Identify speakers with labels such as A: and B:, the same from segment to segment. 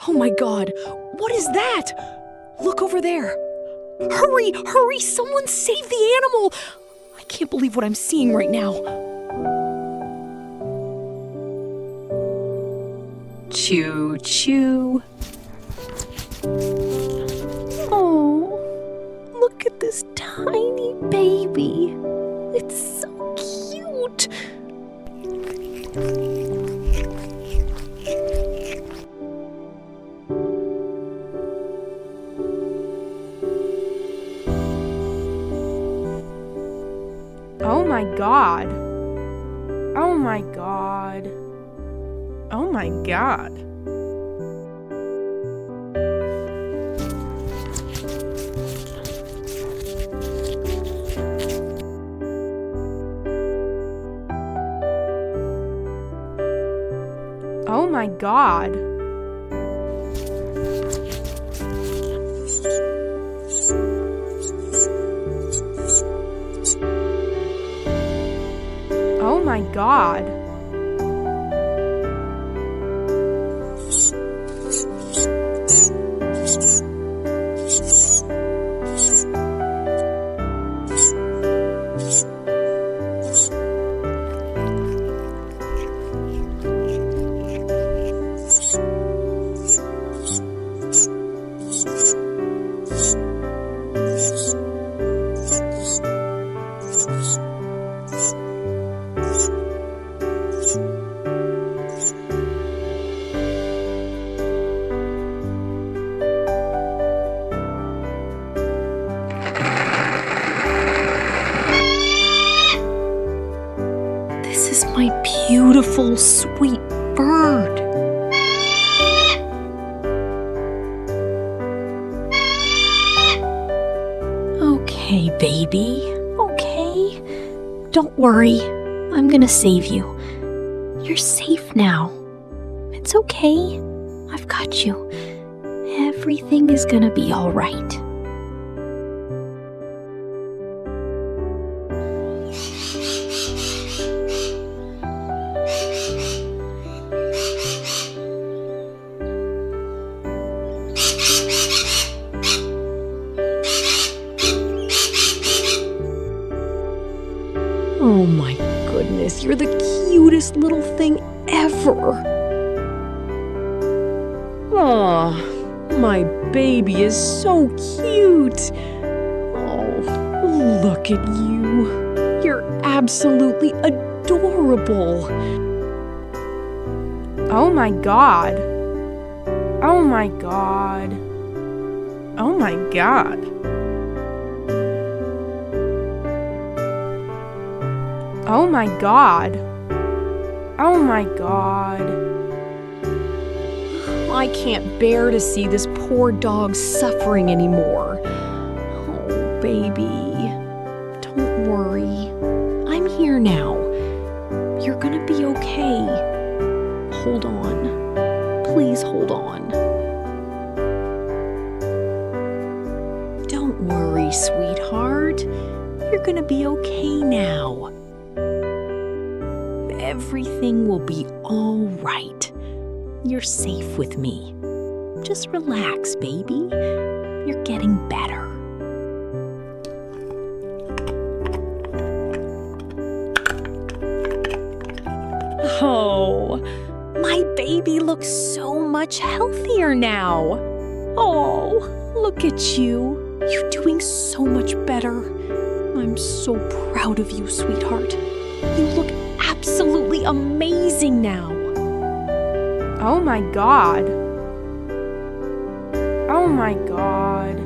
A: Oh my God, what is that? Look over there. Hurry, hurry, someone save the animal. I can't believe what I'm seeing right now. Choo choo. Oh, look at this tiny baby. It's so cute.
B: Oh my God. Oh my God. Oh my God. Oh my God. Oh my God.
A: This is my beautiful, sweet bird. Okay, baby. Okay. Don't worry. I'm gonna save you. You're safe now. It's okay. I've got you. Everything is gonna be all right. Oh my goodness, you're the cutest little thing ever. Aw, my baby is so cute. Oh, look at you. You're absolutely adorable.
B: Oh my God. Oh my God. Oh my God. Oh my God. Oh my God.
A: I can't bear to see this poor dog suffering anymore. Oh, baby. Don't worry. I'm here now. You're gonna be okay. Hold on. Please hold on. Don't worry, sweetheart. You're gonna be okay now. Everything will be all right. You're safe with me. Just relax, baby. You're getting better. Oh, my baby looks so much healthier now. Oh, look at you. You're doing so much better. I'm so proud of you, sweetheart. You look absolutely amazing now.
B: Oh my God. Oh my God.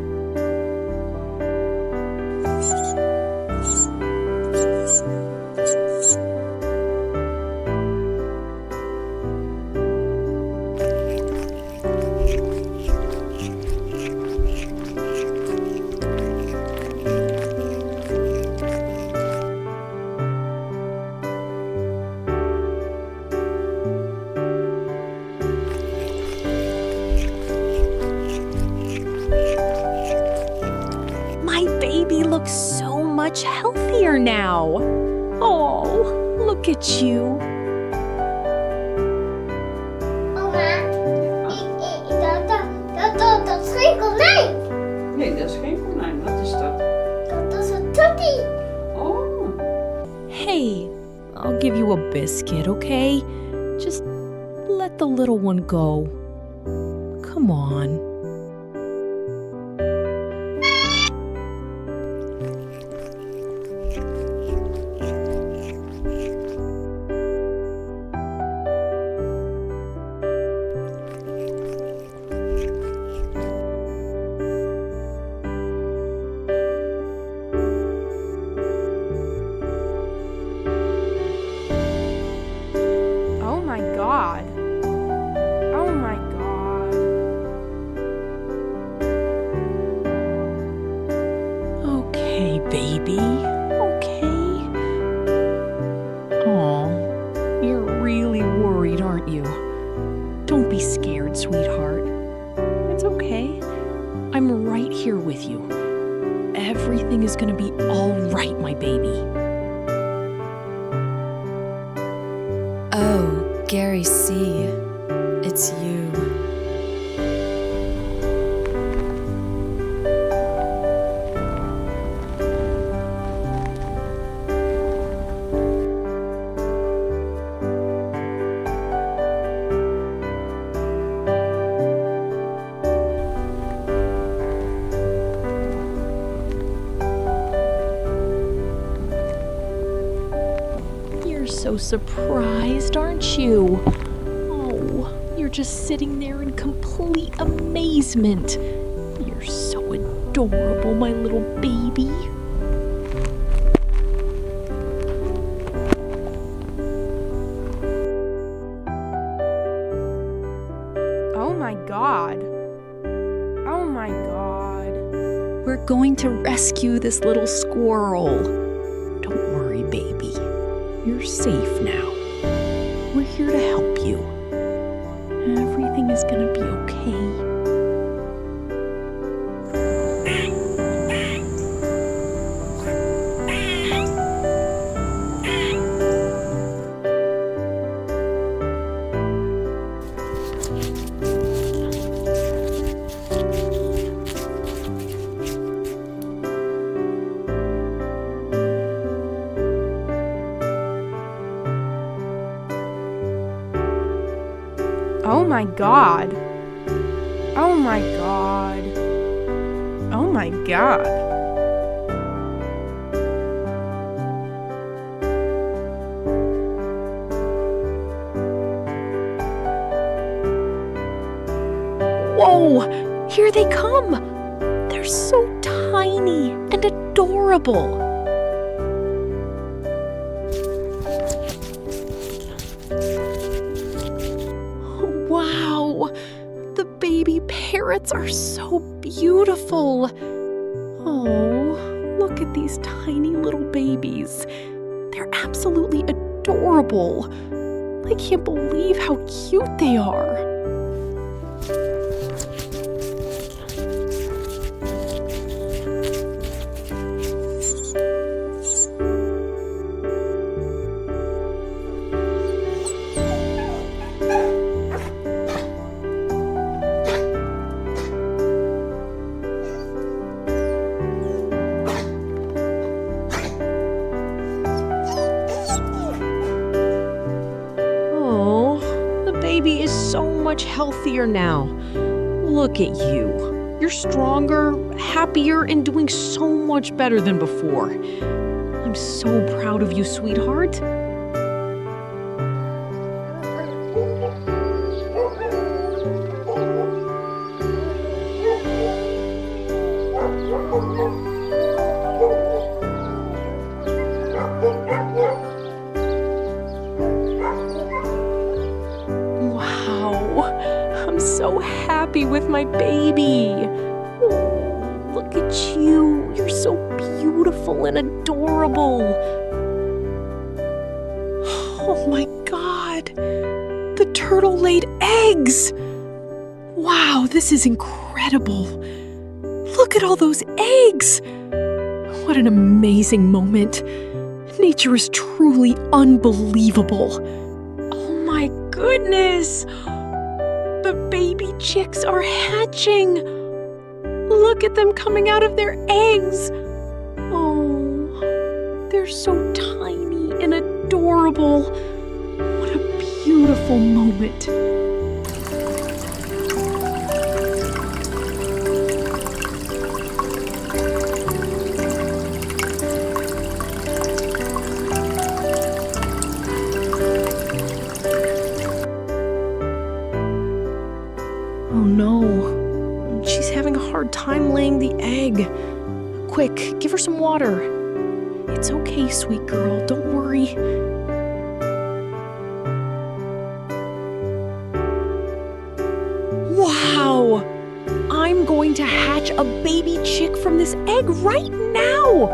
A: Baby looks so much healthier now. Oh, look at you.
C: Oh, Ma, it
A: give you a biscuit, okay? Just let the little one go. Come on.
B: Oh my god. Oh my god.
A: Okay, baby. Okay. Aw, you're really worried, aren't you? Don't be scared, sweetheart. It's okay. I'm right here with you. Everything is gonna be all right, my baby.
C: Oh, Gary C. It's you.
A: You're so surprised, aren't you? Oh, you're just sitting there in complete amazement. You're so adorable, my little baby.
B: Oh my god. Oh my god.
A: We're going to rescue this little squirrel. Don't worry, baby. You're safe now. We're here to help you. Everything is gonna be okay.
B: Oh my god. Oh my god. Oh my god.
A: Whoa! Here they come! They're so tiny and adorable. Wow! The baby parrots are so beautiful. Oh, look at these tiny little babies. They're absolutely adorable. I can't believe how cute they are. Baby is so much healthier now. Look at you. You're stronger, happier, and doing so much better than before. I'm so proud of you, sweetheart. I'm so happy with my baby. Oh, look at you. You're so beautiful and adorable. Oh my God. The turtle laid eggs. Wow, this is incredible. Look at all those eggs. What an amazing moment. Nature is truly unbelievable. Oh my goodness. The baby chicks are hatching. Look at them coming out of their eggs. Oh, they're so tiny and adorable. adorable. What a beautiful moment. Oh no, she's having a hard time laying the egg. Quick, give her some water. It's okay, sweet girl, don't worry. Wow! I'm going to hatch a baby chick from this egg right now!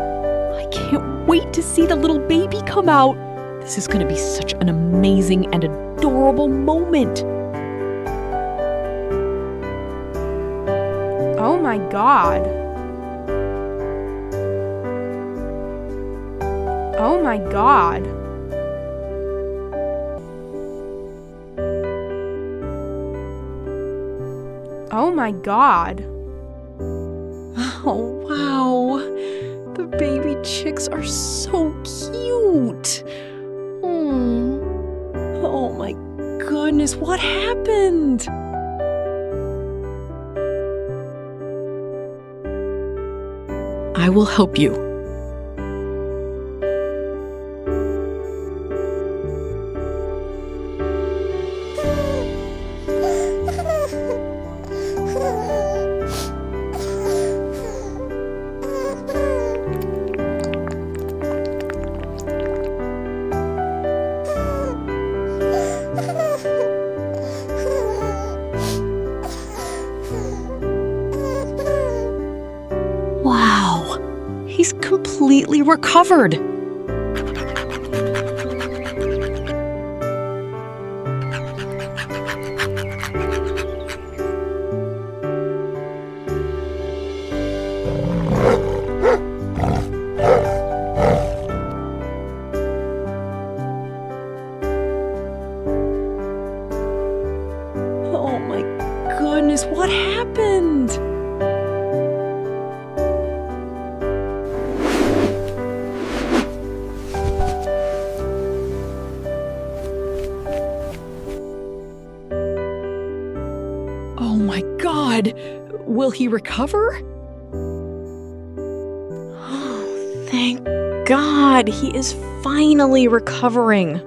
A: I can't wait to see the little baby come out. This is going to be such an amazing and adorable moment.
B: Oh my god. Oh my god. Oh my god.
A: Oh, wow. The baby chicks are so cute. Oh my goodness, what happened? I will help you. Wow, he's completely recovered. Oh my goodness, what happened? Oh my God! Will he recover? Oh, thank God! He is finally recovering.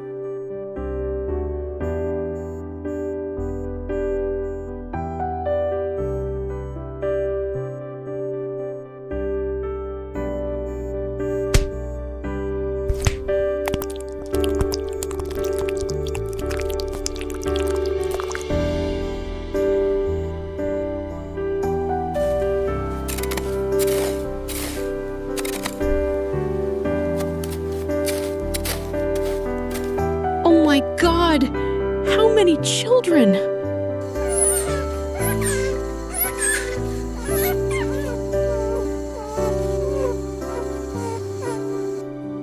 A: Oh my God! How many children?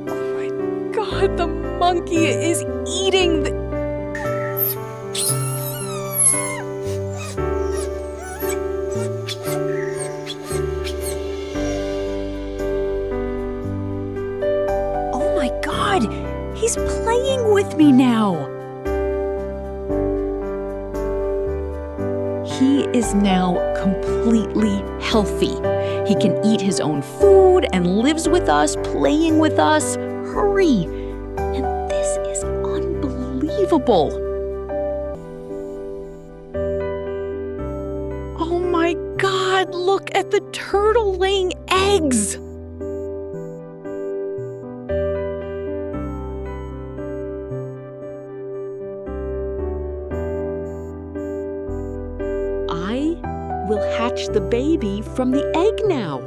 A: Oh my God, the monkey is eating the... Oh my God! He's playing with me now! He is now completely healthy. He can eat his own food and lives with us, playing with us. Hurry! And this is unbelievable. Oh my God, look at the turtle laying eggs! I will hatch the baby from the egg now.